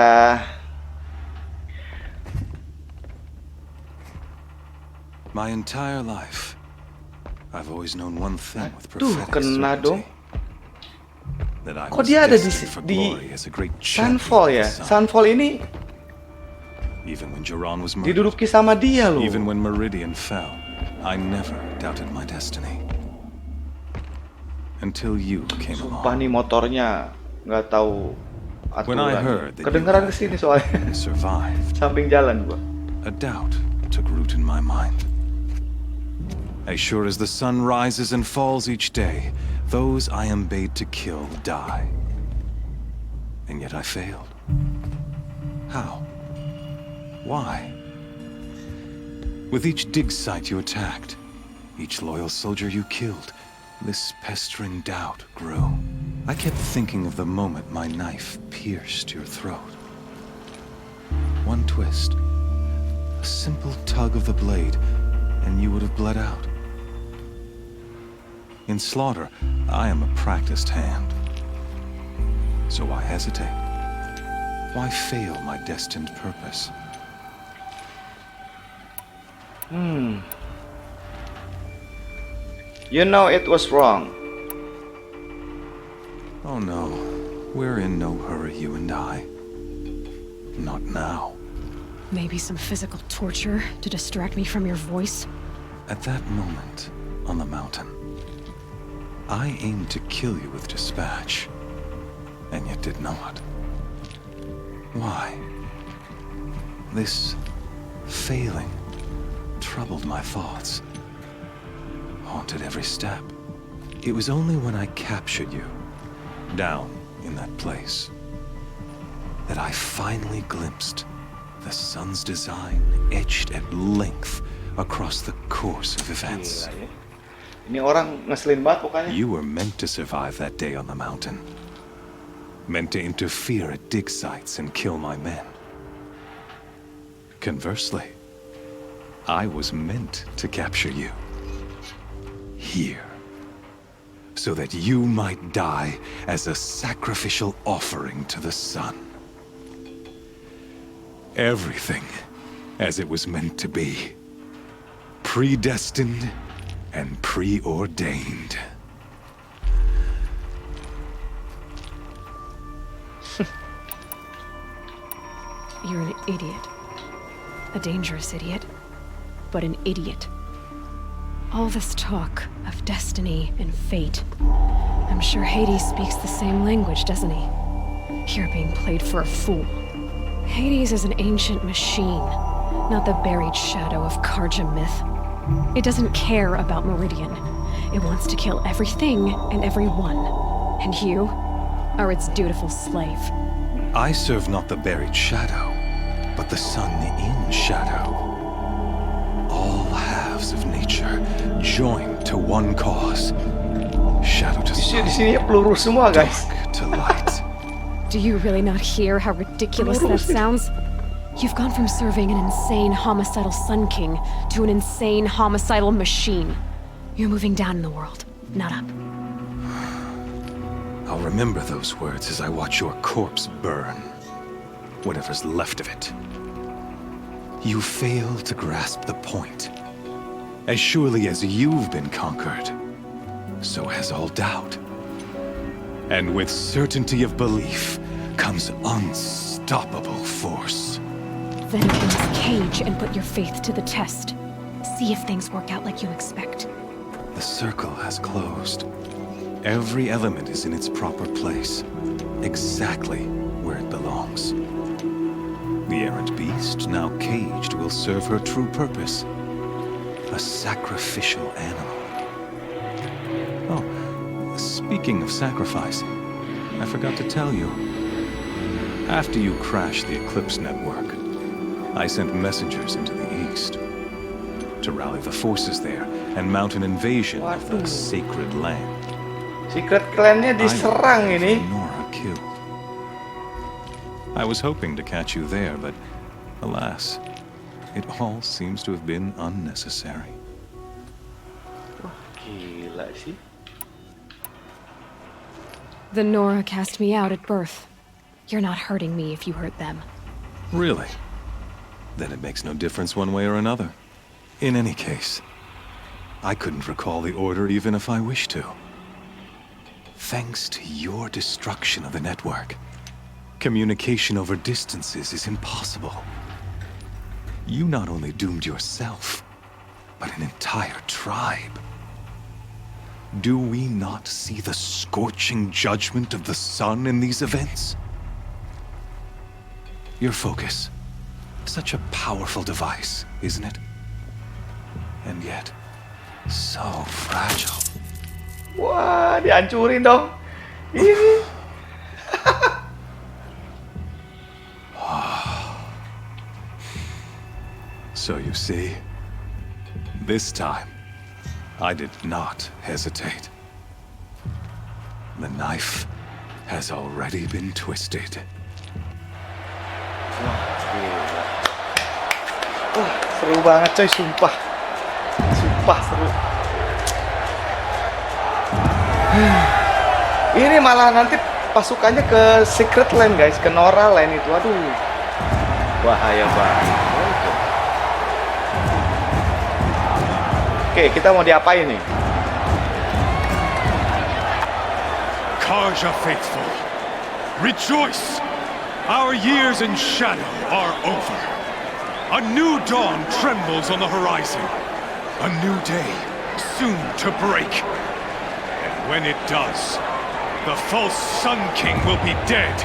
My entire life, I've always known one thing with Duh, prophetic kena dong. certainty. That I Kok was dia ada destined for di glory as a great Sunfall ya? champion of the sun. Sunfall ini Even when Jiran was murdered, diduduki sama dia loh. even when Meridian fell, I never doubted my destiny. Until you came Sumpah along. nih motornya nggak tahu When I aturan. heard that Kedengeran you kesini soalnya. survived, Samping jalan gua. a doubt took root in my mind. As sure as the sun rises and falls each day, those I am bade to kill die. And yet I failed. How? Why? With each dig site you attacked, each loyal soldier you killed, this pestering doubt grew. I kept thinking of the moment my knife pierced your throat. One twist, a simple tug of the blade, and you would have bled out. In slaughter, I am a practiced hand. So why hesitate? Why fail my destined purpose? You know it was wrong. Oh no, we're in no hurry, you and I. Not now. Maybe some physical torture to distract me from your voice? At that moment, on the mountain, I aimed to kill you with dispatch, and yet did not. Why? This failing troubled my thoughts, haunted every step. It was only when I captured you, down in that place, that I finally glimpsed the sun's design etched at length across the course of events. Gila, ya. Ini orang ngeselin banget pokoknya. You were meant to survive that day on the mountain. Meant to interfere at dig sites and kill my men. Conversely, I was meant to capture you. Here. So that you might die as a sacrificial offering to the sun. Everything as it was meant to be. Predestined and preordained. You're an idiot. A dangerous idiot, but an idiot. All this talk of destiny and fate. I'm sure Hades speaks the same language, doesn't he? You're being played for a fool. Hades is an ancient machine, not the buried shadow of Carja myth. It doesn't care about Meridian. It wants to kill everything and everyone. And you are its dutiful slave. I serve not the buried shadow, but the sun in shadow. All halves of nature joined to one cause. Shadow to sun. Di sini peluru semua, guys. Dark to light. Do you really not hear how ridiculous that sounds? You've gone from serving an insane homicidal Sun King to an insane homicidal machine. You're moving down in the world, not up. I'll remember those words as I watch your corpse burn. Whatever's left of it. You fail to grasp the point. As surely as you've been conquered, so has all doubt. And with certainty of belief comes unstoppable force. Then you must cage and put your faith to the test. See if things work out like you expect. The circle has closed. Every element is in its proper place, exactly where it belongs. The errant beast, now caged, will serve her true purpose. A sacrificial animal. Oh, speaking of sacrifice, I forgot to tell you. After you crashed the Eclipse network, I sent messengers into the east to rally the forces there and mount an invasion of the sacred land. Secret clan-nya diserang ini. Nora killed. I was hoping to catch you there, but alas, it all seems to have been unnecessary. Wah, gila sih. The Nora cast me out at birth. You're not hurting me if you hurt them. Really? Then it makes no difference one way or another. In any case, I couldn't recall the order even if I wished to. Thanks to your destruction of the network, communication over distances is impossible. You not only doomed yourself, but an entire tribe. Do we not see the scorching judgment of the sun in these events? Your focus. Such a powerful device, isn't it? And yet, so fragile. Wah, dihancurin dong. Ini. So you see, this time, I did not hesitate. The knife has already been twisted. Wah, gila. Wah, seru banget coy, sumpah. Sumpah seru. Ini malah nanti pasukannya ke Secret Land guys, ke Nora Land itu. Aduh, bahaya banget. Oke, kita mau diapain nih? Carja faithful, rejoice! Our years in shadow are over. A new dawn trembles on the horizon. A new day soon to break. And when it does, the false Sun King will be dead,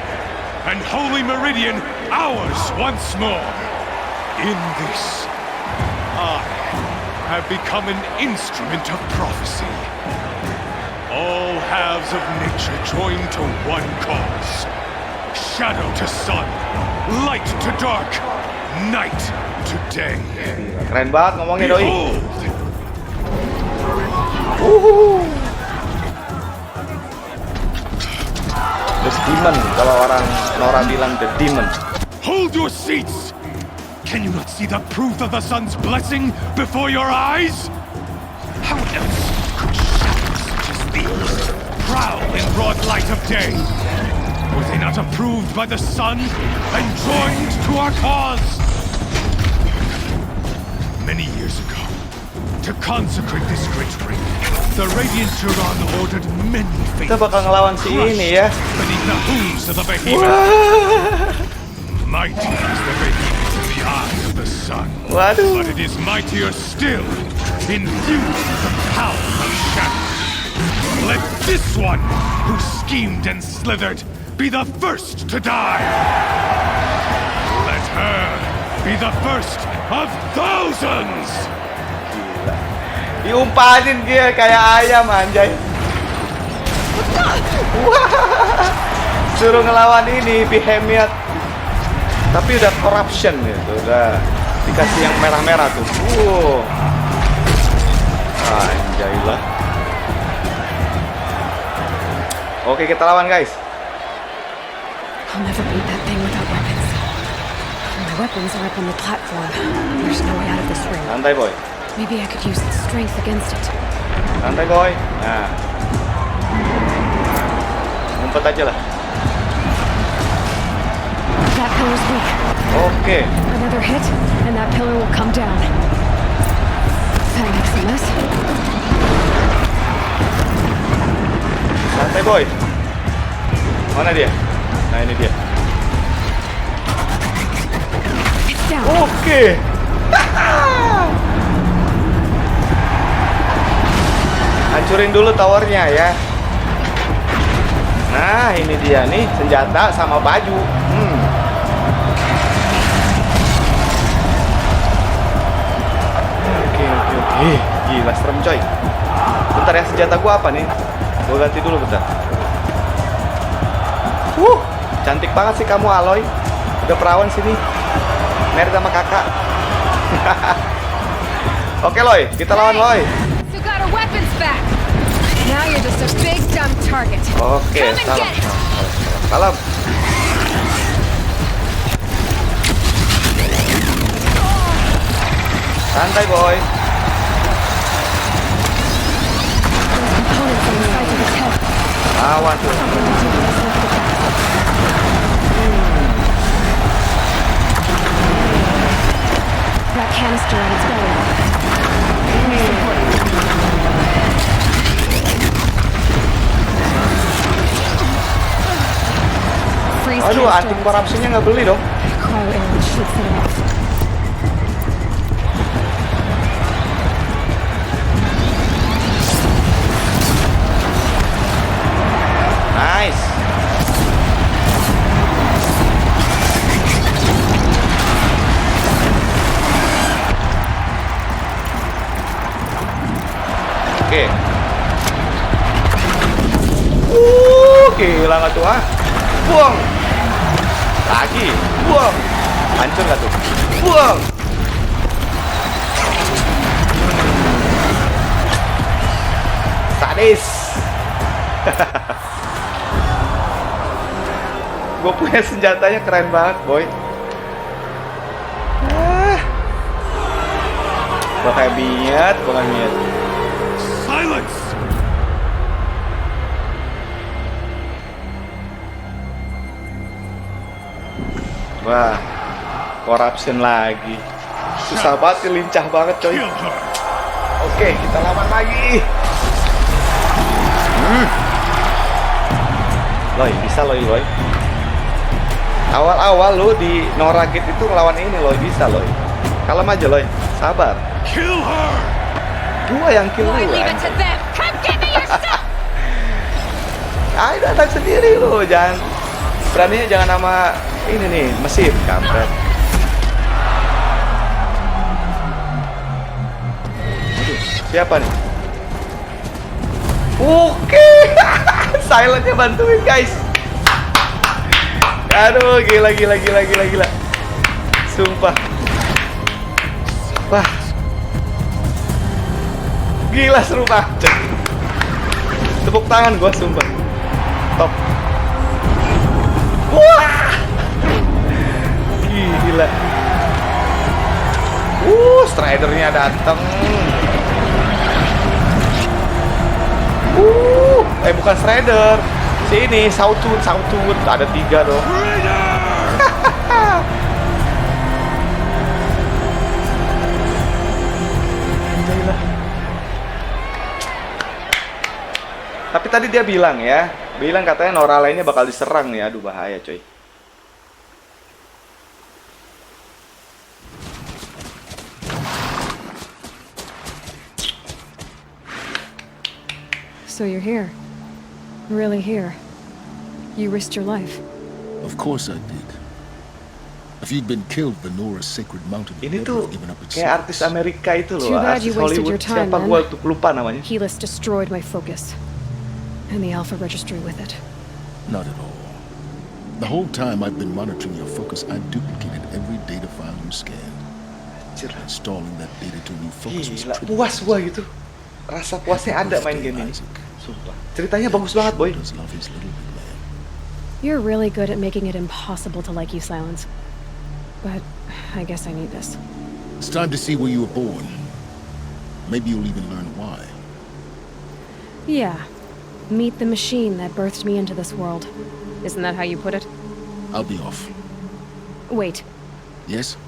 and Holy Meridian ours once more. In this, I have become an instrument of prophecy. All halves of nature join to one cause. Shadow to sun, light to dark, night to day. Keren banget ngomongnya doi. The Demon, kalau orang Nora bilang The Demon. Hold your seats! Can you not see the proof of the sun's blessing before your eyes? How else could shadows such as these prowl in broad light of day? Were they not approved by the sun and joined to our cause? Many years ago, to consecrate this great ring, the Radiant Turan ordered many faithfuls Kita bakal ngelawan si ini ya. beneath the hooves of the behemoth. Mighty is the behemoth in the eye of the sun. Waduh. But it is mightier still, infused with the power of shadow. Let this one, who schemed and slithered, be the first to die. Let her be the first of thousands. Gila. Diumpanin dia kayak ayam anjay. Wah. Suruh ngelawan ini behemoth. Tapi udah corruption gitu, udah dikasih yang merah-merah tuh. Anjay lah. Oke, kita lawan guys. I'll never beat that thing without weapons. My weapons are up on the platform. There's no way out of this room. Santai boy. Maybe I could use its strength against it. Santai boy. Nah. Ngumpet aja lah. That pillar's weak. Oke. Another hit, and that pillar will come down. That makes a mess. Santai boy. Mana dia? Nah ini dia. It's down. Oke. Hancurin dulu towernya ya. Nah, ini dia nih senjata sama baju. Oke. Gila serem coy. Bentar ya, senjata gua apa nih? Gua ganti dulu bentar. Cantik banget sih kamu Aloy. Udah perawan sini. Merit sama kakak. Oke Loy, kita lawan Loy. You got our weapons back. Now you're just a big dumb target. Oke, salam. Santai boy. Awan tuh. That canister on its belly. Aduh, anti korupsinya nggak beli dong. Nice. Oke. Gila nggak tuh ah? Buang. Lagi, buang. Hancur nggak tuh? Buang. Sadis. Gue punya senjatanya keren banget, boy. Gue kayak binyet, bukan binyet. Silence! Wah, corruption lagi. Susah banget, lincah banget coy. Oke, kita lawan lagi. Loy, bisa Loy. Awal-awal lu di Noragit itu ngelawan ini Loy, bisa Loy. Kalem aja Loy, sabar. Kill her! Gua yang kill lu. Ayo datang sendiri lu, jangan beraninya jangan nama ini nih mesin kampret. Siapa nih? Oke. Silentnya bantuin guys. Aduh, gila. Sumpah. Wah. Gila seru banget. Tepuk tangan gua sumpah. Top. Wah. Gila. Stridernya datang. Bukan Strider. Sini, Sautut. Ada 3 dong. Tapi tadi dia bilang katanya Nora lainnya bakal diserang nih. Aduh, bahaya coy. So you're here. Really here. You risked your life. Of course I did. If you'd been killed, the Nora's sacred mountain would Ini never tuh have given up its kayak artis Amerika itu loh, Too bad you artis wasted Hollywood. your time, Siapa man. gua tuh lupa namanya. HELIS destroyed my focus. And the Alpha Registry with it. Not at all. The whole time I've been monitoring your focus, I duplicated every data file you scanned. Installing that data to new focus was Gila, tricky. puas gua gitu. Rasa puasnya ada main game ini. Sumpah. Ceritanya bagus banget, boy. You're really good at making it impossible to like you, Silence. But I guess I need this. It's time to see where you were born. Maybe you'll even learn why. Yeah. Meet the machine that birthed me into this world. Isn't that how you put it? I'll be off. Wait. Yes?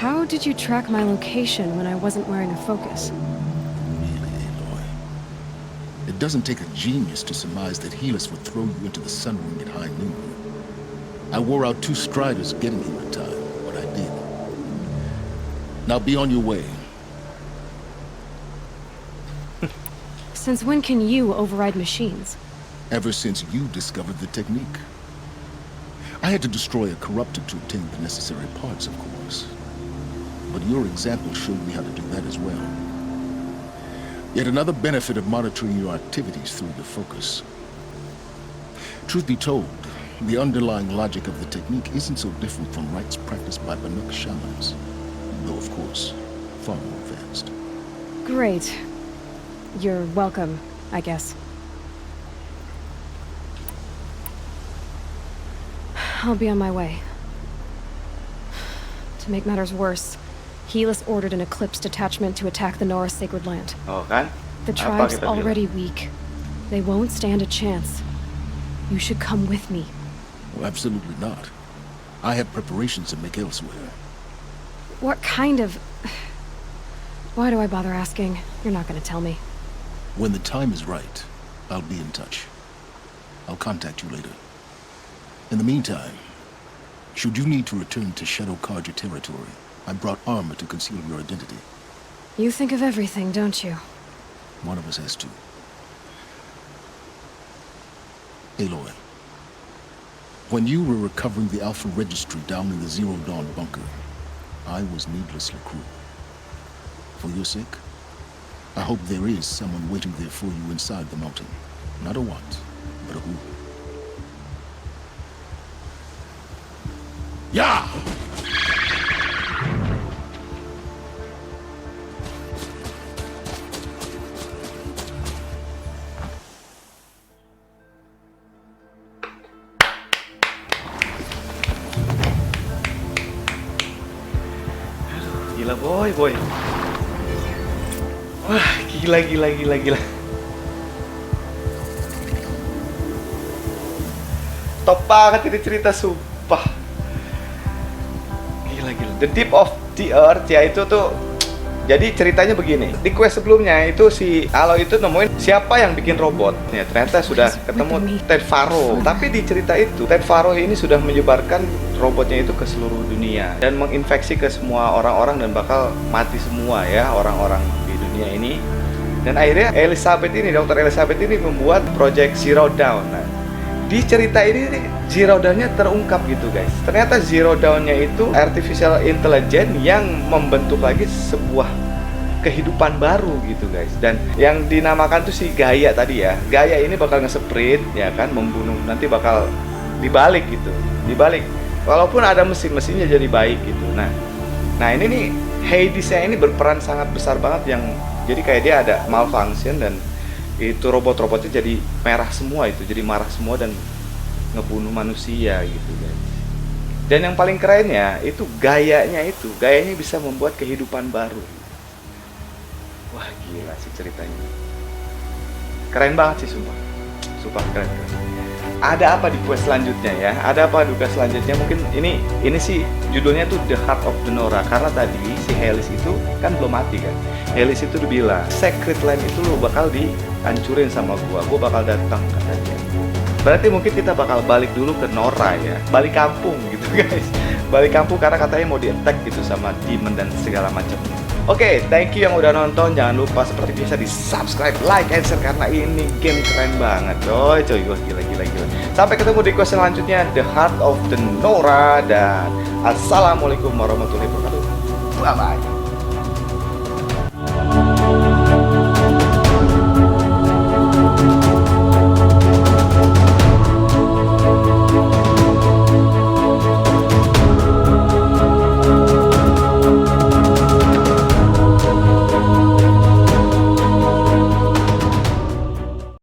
How did you track my location when I wasn't wearing a focus? It doesn't take a genius to surmise that HELIS would throw you into the sun ring at high noon. I wore out 2 striders getting here in time, but I did. Now be on your way. Since when can you override machines? Ever since you discovered the technique. I had to destroy a corruptor to obtain the necessary parts, of course. But your example showed me how to do that as well. Yet another benefit of monitoring your activities through the focus. Truth be told, the underlying logic of the technique isn't so different from rites practiced by Banuk shamans, though of course, far more advanced. Great. You're welcome, I guess. I'll be on my way. To make matters worse, HELIS ordered an Eclipse detachment to attack the Nora Sacred Land. Oh, kan? The tribe's already weak. They won't stand a chance. You should come with me. Well, absolutely not. I have preparations to make elsewhere. What kind of... Why do I bother asking? You're not gonna tell me. When the time is right, I'll be in touch. I'll contact you later. In the meantime, should you need to return to Shadow Carja territory, I brought armor to conceal your identity. You think of everything, don't you? One of us has to. Aloy, when you were recovering the Alpha Registry down in the Zero Dawn bunker, I was needlessly cruel. For your sake, I hope there is someone waiting there for you inside the mountain. Not a what, but a who. Ya! Gila boy. Wah, gila. Top banget ini cerita, sumpah. Gila. The Deep of the Earth ya itu tuh. Jadi ceritanya begini. Di quest sebelumnya itu si Aloy itu nemuin siapa yang bikin robot. Ya, ternyata sudah ketemu Ted Faro. Tapi di cerita itu Ted Faro ini sudah menyebarkan robotnya itu ke seluruh dunia dan menginfeksi ke semua orang-orang dan bakal mati semua ya orang-orang di dunia ini. Dan akhirnya Dr. Elizabeth ini membuat projek Zero Dawn. Nah, di cerita ini Zero Dawn-nya terungkap gitu guys. Ternyata Zero Dawn-nya itu artificial intelligence yang membentuk lagi sebuah kehidupan baru gitu guys. Dan yang dinamakan tuh si Gaia tadi ya. Gaia ini bakal nge-sprint ya kan, membunuh, nanti bakal dibalik gitu. Dibalik. Walaupun ada mesin-mesinnya jadi baik gitu. Nah ini nih HELIS-nya ini berperan sangat besar banget, yang jadi kayak dia ada malfunction dan itu robot-robotnya jadi merah semua, itu jadi marah semua dan ngebunuh manusia gitu guys. Dan yang paling kerennya itu gayanya bisa membuat kehidupan baru. Wah gila sih ceritanya, keren banget sih sumpah keren. Ada apa di quest selanjutnya ya? Ada apa di quest selanjutnya? Mungkin ini sih judulnya tuh The Heart of the Nora, karena tadi si HELIS itu kan belum mati kan. HELIS itu udah bilang Sacred Land itu lo bakal dihancurin sama gua bakal datang katanya. Berarti mungkin kita bakal balik dulu ke Nora ya, balik kampung gitu guys. Balik kampung karena katanya mau di-attack gitu sama demon dan segala macam. Oke, thank you yang udah nonton. Jangan lupa seperti biasa di subscribe, like, and share karena ini game keren banget coy. Wah gila. Sampai ketemu di quest selanjutnya, The Heart of the Nora, dan assalamualaikum warahmatullahi wabarakatuh. Bye bye.